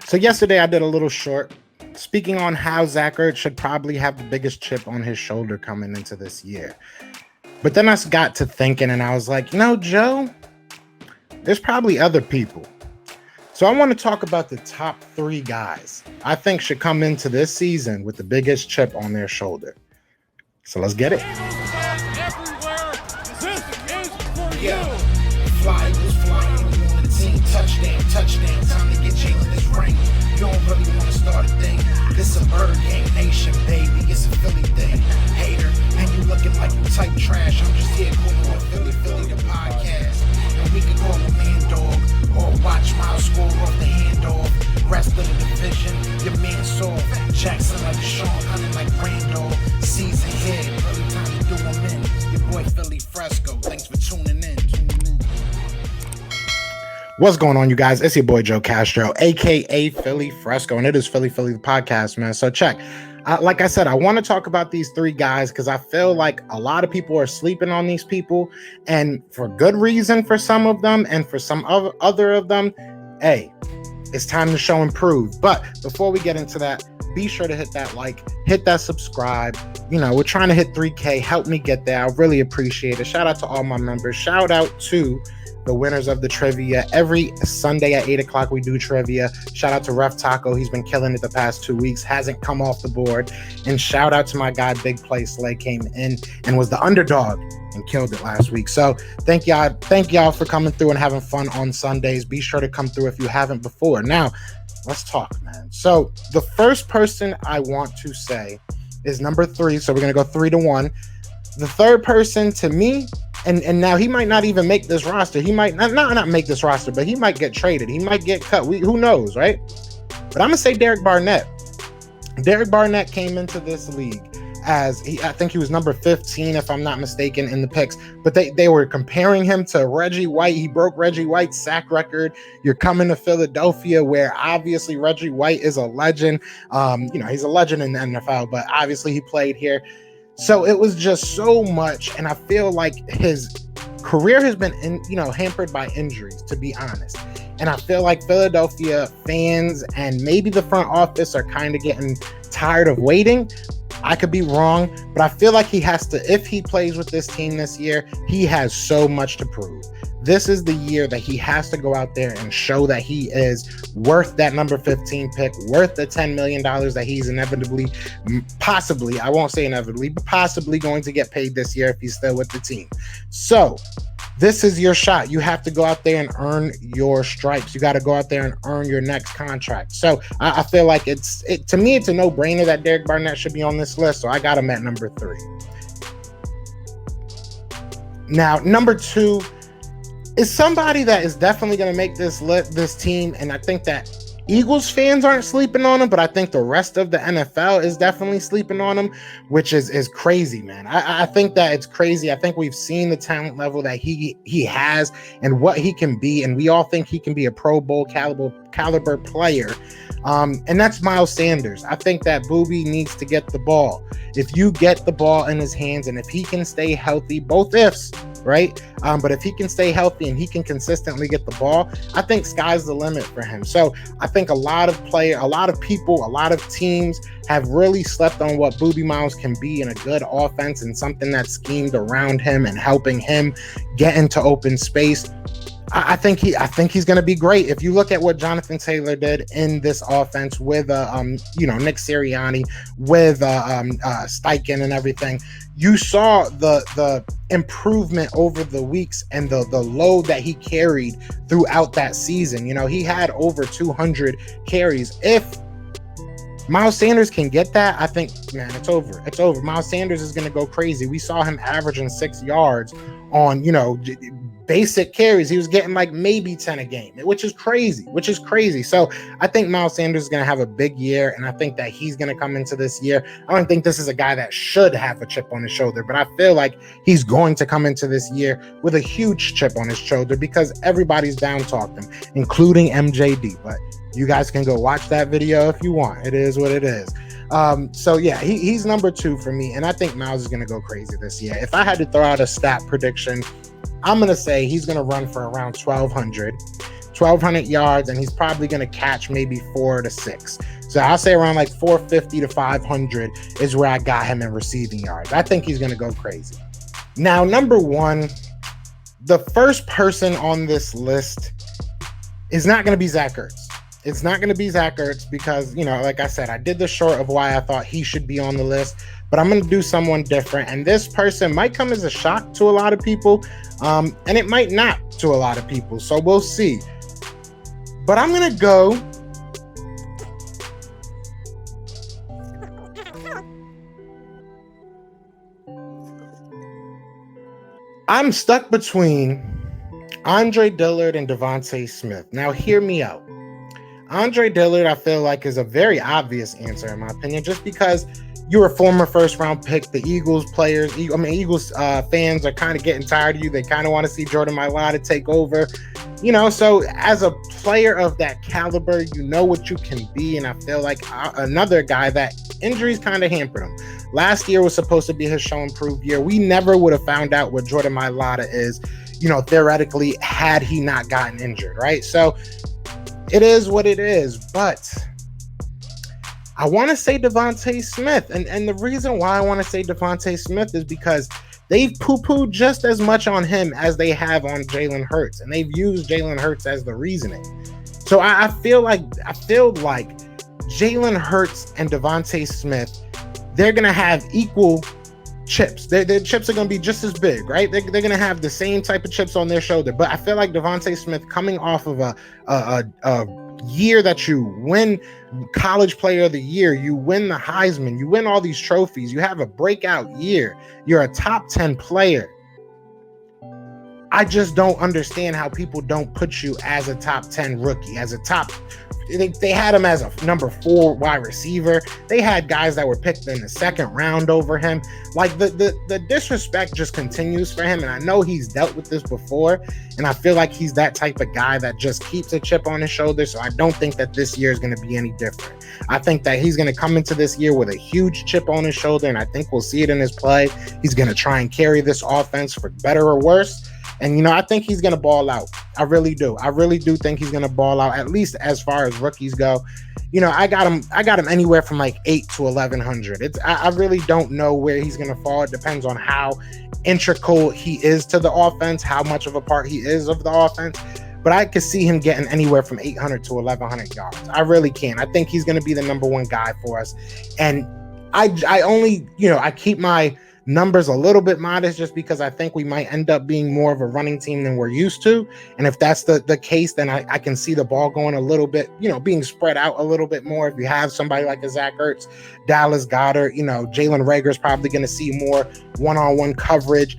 So yesterday I did a little short speaking on how Zach Ertz should probably have the biggest chip on his shoulder coming into this year. But then I got to thinking and I was like, Joe, there's probably other people. So I want to talk about the top 3 guys I think should come into this season with the biggest chip on their shoulder. So let's get it. Fly was flying on the team. Touchdown. Time to get Jalen this ring. You don't really want to start a thing. This a bird gang nation, baby. It's a Philly thing. Hater, and you looking like you type trash. I'm just here cool on Philly the podcast. And we can call a man dog or watch Miles score off the handoff. Rest of the division, your man soft. Jackson like Sean, hunting like Randall. Season head, really time to do them in. Your boy Philly Fresco. Thanks for tuning in. What's going on, you guys? It's your boy Joe Castro, aka Philly Fresco, and it is Philly the podcast, man. So check. Like I said, I want to talk about these 3 guys because I feel like a lot of people are sleeping on these people, and for good reason for some of them, and for some other of them, hey, it's time to show and prove. But before we get into that, be sure to hit that like, hit that subscribe. We're trying to hit 3K. Help me get there. I really appreciate it. Shout out to all my members. Shout out to the winners of the trivia. Every Sunday at 8 o'clock, we do trivia. Shout out to Ref Taco. He's been killing it the past 2 weeks. Hasn't come off the board. And shout out to my guy, Big Play Slay, came in and was the underdog and killed it last week. So thank y'all for coming through and having fun on Sundays. Be sure to come through if you haven't before. Now, let's talk, man. So the first person I want to say is number 3. So we're going to go 3-1. The third person to me, and now he might not even make this roster. He might not make this roster, but he might get traded. He might get cut. Who knows, right? But I'm going to say Derek Barnett. Derek Barnett came into this league as, I think he was number 15, if I'm not mistaken, in the picks. But they were comparing him to Reggie White. He broke Reggie White's sack record. You're coming to Philadelphia, where obviously Reggie White is a legend. He's a legend in the NFL, but obviously he played here. So it was just so much, and I feel like his career has been, hampered by injuries, to be honest. And I feel like Philadelphia fans and maybe the front office are kind of getting tired of waiting. I could be wrong, but I feel like he has to, if he plays with this team this year, he has so much to prove. This is the year that he has to go out there and show that he is worth that number 15 pick, worth the $10 million that he's possibly, I won't say inevitably, but possibly going to get paid this year if he's still with the team. So this is your shot. You have to go out there and earn your stripes. You got to go out there and earn your next contract. So I feel like to me, it's a no-brainer that Derek Barnett should be on this list. So I got him at number 3. Now, number 2 is somebody that is definitely going to make this team, and I think that Eagles fans aren't sleeping on him, but I think the rest of the NFL is definitely sleeping on him, which is crazy, man. I think that it's crazy. I think we've seen the talent level that he has and what he can be, and we all think he can be a Pro Bowl caliber player. And that's Miles Sanders. I think that Booby needs to get the ball. If you get the ball in his hands, and if he can stay healthy, both ifs, right? But if he can stay healthy and he can consistently get the ball, I think sky's the limit for him. So I think a lot of people, a lot of teams have really slept on what Booby Miles can be in a good offense and something that's schemed around him and helping him get into open space. I think he's going to be great. If you look at what Jonathan Taylor did in this offense with Nick Sirianni, with Steichen and everything, you saw the improvement over the weeks and the load that he carried throughout that season. He had over 200 carries. If Miles Sanders can get that, I think, man, it's over. It's over. Miles Sanders is going to go crazy. We saw him averaging 6 yards on, basic carries. He was getting like maybe 10 a game, which is crazy. So I think Miles Sanders is going to have a big year, and I think that he's going to come into this year. I don't think this is a guy that should have a chip on his shoulder, but I feel like he's going to come into this year with a huge chip on his shoulder because everybody's down talked him, including MJD. But you guys can go watch that video if you want. It is what it is. So yeah, he's number 2 for me, and I think Miles is going to go crazy this year. If I had to throw out a stat prediction, I'm going to say he's going to run for around 1,200 1,200 yards, and he's probably going to catch maybe 4 to 6. So I'll say around like 450 to 500 is where I got him in receiving yards. I think he's going to go crazy. Now, number one, the first person on this list is not going to be Zach Ertz. It's not going to be Zach Ertz because, like I said, I did the short of why I thought he should be on the list, but I'm going to do someone different. And this person might come as a shock to a lot of people, and it might not to a lot of people. So we'll see. But I'm going to go I'm stuck between Andre Dillard and Devontae Smith. Now, hear me out. Andre Dillard, I feel like, is a very obvious answer, in my opinion, just because you're a former first-round pick. The Eagles fans are kind of getting tired of you. They kind of want to see Jordan Mailata take over. So as a player of that caliber, you know what you can be, and I feel like another guy that injuries kind of hampered him. Last year was supposed to be his show improved year. We never would have found out what Jordan Mailata is, theoretically, had he not gotten injured, right? So it is what it is, but I want to say Devontae Smith. And the reason why I want to say Devontae Smith is because they've poo-pooed just as much on him as they have on Jalen Hurts, and they've used Jalen Hurts as the reasoning. So I feel like Jalen Hurts and Devontae Smith, they're going to have equal chips. Their chips are going to be just as big, right? They're going to have the same type of chips on their shoulder. But I feel like Devontae Smith, coming off of a year that you win College Player of the Year, you win the Heisman, you win all these trophies, you have a breakout year, you're a top 10 player. I just don't understand how people don't put you as a top 10 rookie, as a top. They had him as a number 4 wide receiver. They had guys that were picked in the second round over him. Like the disrespect just continues for him. And I know he's dealt with this before. And I feel like he's that type of guy that just keeps a chip on his shoulder. So I don't think that this year is going to be any different. I think that he's going to come into this year with a huge chip on his shoulder. And I think we'll see it in his play. He's going to try and carry this offense for better or worse. And, I think he's going to ball out. I really do. I really do think he's going to ball out, at least as far as rookies go. I got him anywhere from like 8 to 1,100. I really don't know where he's going to fall. It depends on how integral he is to the offense, how much of a part he is of the offense. But I could see him getting anywhere from 800 to 1,100 yards. I really can. I think he's going to be the number one guy for us. And I only, I keep my numbers a little bit modest just because I think we might end up being more of a running team than we're used to. And if that's the case, then I can see the ball going a little bit, being spread out a little bit more. If you have somebody like a Zach Ertz, Dallas Goedert, Jalen Reagor's probably going to see more one-on-one coverage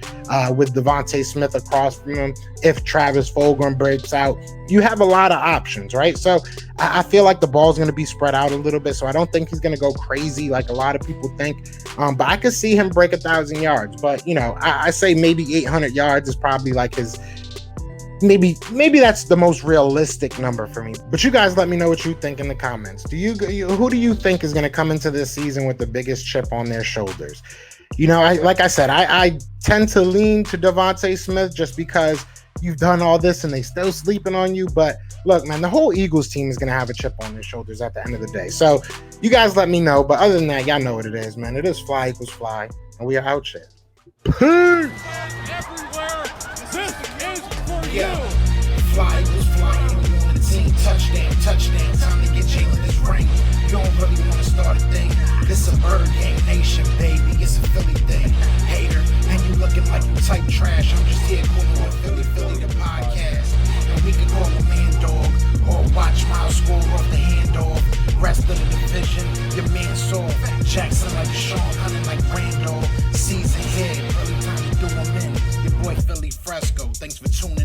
with Devontae Smith across from him. If Travis Fulgham breaks out, you have a lot of options, right? So I feel like the ball's going to be spread out a little bit. So I don't think he's going to go crazy like a lot of people think. But I could see him break 1,000 yards. But, I say maybe 800 yards is probably like his, maybe that's the most realistic number for me. But you guys let me know what you think in the comments. Who do you think is going to come into this season with the biggest chip on their shoulders? Like I said, I tend to lean to Devontae Smith just because you've done all this and they still sleeping on you. But look, man, the whole Eagles team is going to have a chip on their shoulders at the end of the day. So you guys let me know. But other than that, y'all know what it is, man. It is fly equals fly. And we are out here. Peace. Everywhere. This is for you. Fly equals fly. You on the team. Touchdown. Time to get Jalen this ring. You don't really want to start a thing. This a bird gang nation, baby. It's a Philly thing. Hater. And you looking like you type trash. I'm just here calling on Philly the podcast. And we can call a man dog or watch Miles score off the handoff. Rest of the division, your man saw Jackson like Sean, hunting like Randall. Season head, early time to do him in. Your boy Philly Fresco. Thanks for tuning in.